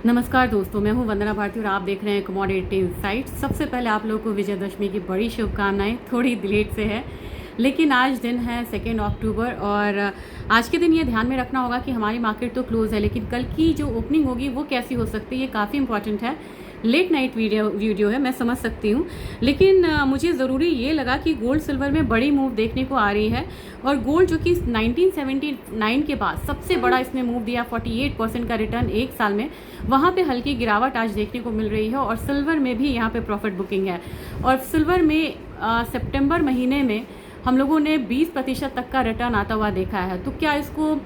नमस्कार दोस्तों, मैं हूं वंदना भारती और आप देख रहे हैं कमोडिटी इनसाइट्स। सबसे पहले आप लोगों को विजयदशमी की बड़ी शुभकामनाएं। थोड़ी लेट से है लेकिन आज दिन है 2 अक्टूबर और आज के दिन ये ध्यान में रखना होगा कि हमारी मार्केट तो क्लोज़ है लेकिन कल की जो ओपनिंग होगी वो कैसी हो सकती है, ये काफ़ी इंपॉर्टेंट है। लेट नाइट वीडियो है, मैं समझ सकती हूँ, लेकिन मुझे ज़रूरी ये लगा कि गोल्ड सिल्वर में बड़ी मूव देखने को आ रही है और गोल्ड जो कि 1979 के बाद सबसे बड़ा इसने मूव दिया, 48% का रिटर्न एक साल में, वहाँ पे हल्की गिरावट आज देखने को मिल रही है और सिल्वर में भी यहाँ पे प्रॉफिट बुकिंग है। और सिल्वर में सितंबर महीने में हम लोगों ने 20% तक का रिटर्न आता हुआ देखा है। तो क्या इसको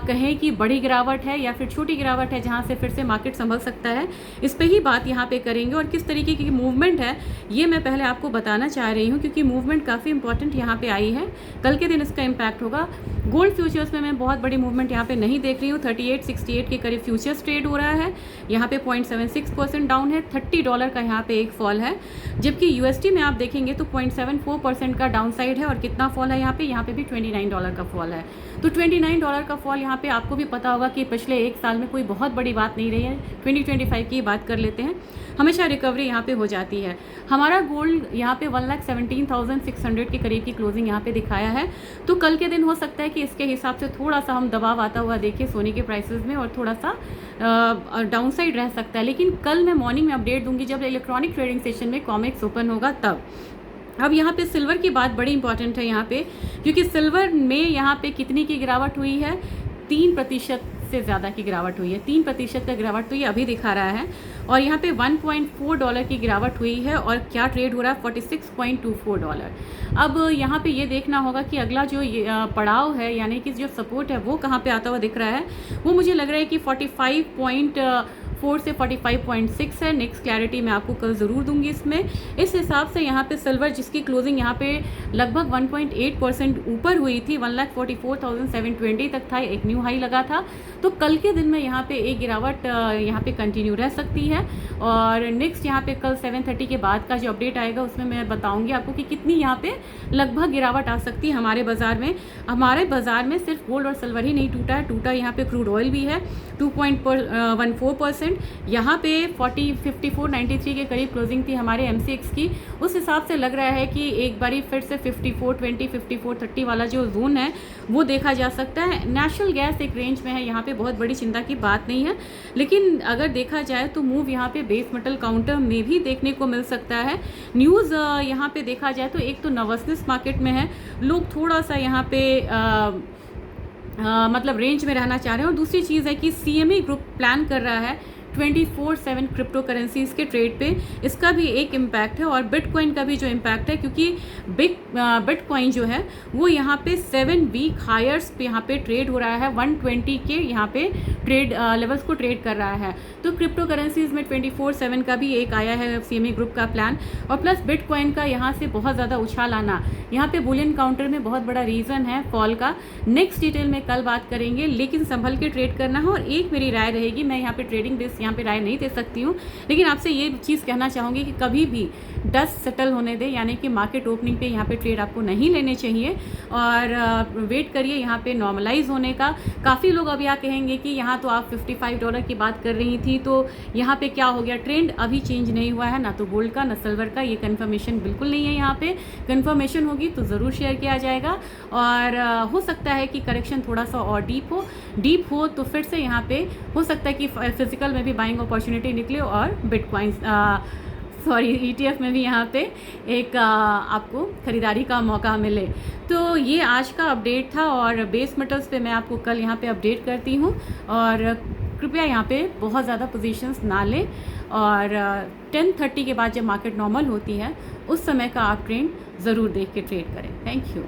कहें कि बड़ी गिरावट है या फिर छोटी गिरावट है जहां से फिर से मार्केट संभल सकता है, इस पे ही बात यहां पे करेंगे। और किस तरीके की मूवमेंट है ये मैं पहले आपको बताना चाह रही हूं क्योंकि मूवमेंट काफ़ी इंपॉर्टेंट यहां पे आई है। कल के दिन इसका इम्पैक्ट होगा। गोल्ड फ्यूचर्स में मैं बहुत बड़ी मूवमेंट यहाँ पे नहीं देख रही हूँ। 3868 के करीब फ्यूचर्स ट्रेड हो रहा है, यहाँ पे 0.76% डाउन है। $30 का यहाँ पे एक फॉल है, जबकि यूएसडी में आप देखेंगे तो 0.74% का डाउन साइड है। और कितना फॉल है यहाँ पे भी $29 का फॉल है। तो $29 का फॉल यहाँ पे आपको भी पता होगा कि पिछले एक साल में कोई बहुत बड़ी बात नहीं रही है। 2025 की बात कर लेते हैं, हमेशा रिकवरी यहाँ पे हो जाती है। हमारा गोल्ड यहाँ पे 1,17,600 के करीब की क्लोजिंग यहाँ पे दिखाया है। तो कल के दिन हो सकता है कि इसके हिसाब से थोड़ा सा हम दबाव आता हुआ देखिए सोने के प्राइसेस में और थोड़ा सा डाउन साइड रह सकता है। लेकिन कल मैं मॉर्निंग में अपडेट दूंगी जब इलेक्ट्रॉनिक ट्रेडिंग सेशन में कॉमेक्स ओपन होगा तब। अब यहाँ पे सिल्वर की बात बड़ी इंपॉर्टेंट है यहाँ पे, क्योंकि सिल्वर में यहाँ पे कितनी की गिरावट हुई है, 3% से ज़्यादा की गिरावट हुई है। 3% का गिरावट तो ये अभी दिखा रहा है। और यहाँ पे $1.4 की गिरावट हुई है और क्या ट्रेड हो रहा है, $46.24। अब यहाँ पे ये देखना होगा कि अगला जो पड़ाव है यानी कि जो सपोर्ट है वो कहाँ पे आता हुआ दिख रहा है। वो मुझे लग रहा है कि 45.4 से 45.6 है। नेक्स्ट क्लैरिटी मैं आपको कल ज़रूर दूंगी इसमें। इस हिसाब से यहाँ पे सिल्वर जिसकी क्लोजिंग यहाँ पे लगभग 1.8% ऊपर हुई थी, 1,44,720 तक था, एक न्यू हाई लगा था। तो कल के दिन में यहाँ पे एक गिरावट यहाँ पे कंटिन्यू रह सकती है। और नेक्स्ट यहाँ पे कल 7:30 के बाद का जो अपडेट आएगा उसमें मैं बताऊंगी आपको कि कितनी यहाँ पे लगभग गिरावट आ सकती है हमारे बाजार में। हमारे बाजार में सिर्फ गोल्ड और सिल्वर ही नहीं टूटा यहाँ पे क्रूड ऑयल भी है 2.14%। यहाँ पे 54.93 के करीब क्लोजिंग थी हमारे MCX की। उस हिसाब से लग रहा है कि एक बारी फिर से 54.20 54.30 वाला जो जोन है वो देखा जा सकता है। नेशनल गैस एक रेंज में है, यहाँ पे बहुत बड़ी चिंता की बात नहीं है। लेकिन अगर देखा जाए तो मूव यहाँ पे बेस मेटल काउंटर में भी देखने को मिल सकता है। न्यूज़ यहाँ पे देखा जाए तो एक तो नर्वसनेस मार्केट में है, लोग थोड़ा सा यहाँ पे मतलब रेंज में रहना चाह रहे हैं। और दूसरी चीज़ है कि CME ग्रुप प्लान कर रहा है 24/7 क्रिप्टो करेंसीज के ट्रेड पे, इसका भी एक इम्पैक्ट है। और बिटकॉइन का भी जो इम्पैक्ट है, क्योंकि बिटकॉइन जो है वो यहाँ पे 7 वीक हायर्स पे यहाँ पे ट्रेड हो रहा है, 120 के यहाँ पे ट्रेड लेवल्स को ट्रेड कर रहा है। तो क्रिप्टो करेंसीज में 24/7 का भी एक आया है CME ग्रुप का प्लान। और प्लस बिटकॉइन का यहाँ से बहुत ज़्यादा उछाल आना, यहाँ पे बुलियन काउंटर में बहुत बड़ा रीज़न है फॉल का। नेक्स्ट डिटेल में कल बात करेंगे, लेकिन संभल के ट्रेड करना है। और एक मेरी राय रहेगी, मैं यहाँ पे ट्रेडिंग बेस यहाँ पे राय नहीं दे सकती हूँ, लेकिन आपसे ये चीज़ कहना चाहूँगी कि कभी भी डस्ट सेटल होने दें, यानी कि मार्केट ओपनिंग पे यहाँ पे ट्रेड आपको नहीं लेने चाहिए और वेट करिए यहाँ पे नॉर्मलाइज होने का। काफ़ी लोग अब यहाँ कहेंगे कि यहाँ तो आप $55 की बात कर रही थी, तो यहाँ पे क्या हो गया। ट्रेंड अभी चेंज नहीं हुआ है, ना तो गोल्ड का ना सिल्वर का, ये कन्फर्मेशन बिल्कुल नहीं है। यहाँ पे कन्फर्मेशन होगी तो ज़रूर शेयर किया जाएगा। और हो सकता है कि करेक्शन थोड़ा सा और डीप हो तो फिर से यहाँ पे हो सकता है कि फिजिकल में भी बाइंग अपॉर्चुनिटी निकले और बिटकॉइन ETF में भी यहाँ पे एक आपको खरीदारी का मौका मिले। तो ये आज का अपडेट था और बेस मेटल्स पे मैं आपको कल यहाँ पे अपडेट करती हूँ। और कृपया यहाँ पे बहुत ज़्यादा पोजीशंस ना लें और 10:30 के बाद जब मार्केट नॉर्मल होती है उस समय का आप ट्रेंड ज़रूर देख के ट्रेड करें। Thank you.